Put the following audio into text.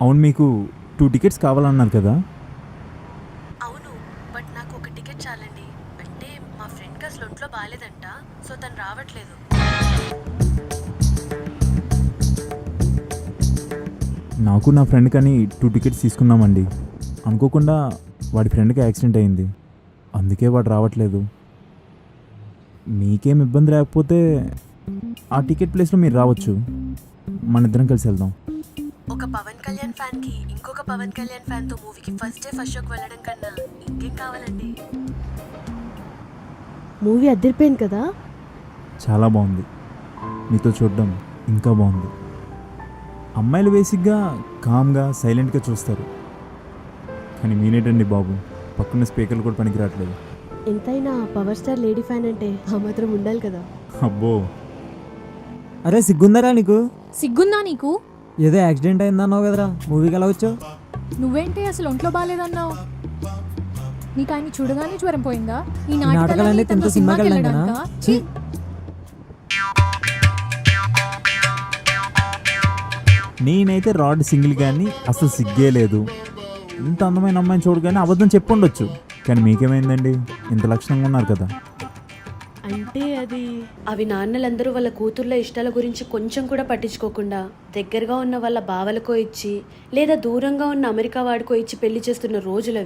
అవును, మీకు 2 టికెట్స్ కావాలన్నారు కదా. అవును, బట్ నాకు ఒక టికెట్ చాలండి. అంటే మా ఫ్రెండ్కి అసలు ఒంట్లో బాగాలేదంట, సో తను రావట్లేదు. నాకు నా ఫ్రెండ్ కానీ 2 టికెట్స్ తీసుకున్నామండి. అనుకోకుండా వాడి ఫ్రెండ్కి యాక్సిడెంట్ అయింది, అందుకే వాడు రావట్లేదు. మీకేం ఇబ్బంది లేకపోతే ఆ టికెట్ ప్లేస్లో మీరు రావచ్చు. మన ఇద్దరం కలిసి వెళ్దాం. ఒక పవన్ కళ్యాణ్ ఫ్యాన్కి ఇంకొక పవన్ కళ్యాణ్ ఫ్యాన్తో మూవీకి ఫస్ట్ డే ఫస్ట్ షోకి వెళ్ళడం కన్నా ఇంకేం కావాలండి. మూవీ అద్దరిపోయింది కదా. చాలా బాగుంది. మీతో చూడడం ఇంకా బాగుంది. అమ్మాయిలు బేసిక్గా కామ్గా సైలెంట్గా చూస్తారు, కానీ మీనేటండి బాబు, పక్కన స్పీకర్లు కూడా పనికి రావట్లేదు. ఎంతైనా పవర్ స్టార్ లేడీ ఫ్యాన్ అంటే ఆ మాత్రం ఉండాలి కదా. అబ్బో, అరే సిగ్గుందరా నీకు? సిగ్గుందా నీకు? ఏదో యాక్సిడెంట్ అయిందన్నావు కదరా, మూవీకి ఎలా వచ్చావు? నువ్వేంటి అసలు ఒంట్లో బాగాలేదన్నావు? నీకు ఆయన చూడగానే జ్వరం పోయిందా? ఈ నాటకాలన్నీ నాటకాలన్నీ తింటూ తనతో సినిమాకి సినిమాకి వెళ్ళాం కదా? వెళ్ళడానికా? ఛీ. నేనైతే రాడ్ సింగిల్ కానీ అసలు సిగ్గే లేదు. ఇంత అందమైన అమ్మాయిని చూడగానే అబద్ధం చెప్పుండొచ్చు, కానీ మీకేమైందండి? ఇంత లక్షణంగా ఉన్నారు కదా. అంటే అవి నాన్నలందరూ వాళ్ళ కూతుర్ల ఇష్టాల గురించి కొంచెం కూడా పట్టించుకోకుండా దగ్గరగా ఉన్న వాళ్ళ బావలకో ఇచ్చి లేదా దూరంగా ఉన్న అమెరికా వాడికో ఇచ్చి పెళ్లి చేస్తున్న రోజులవి.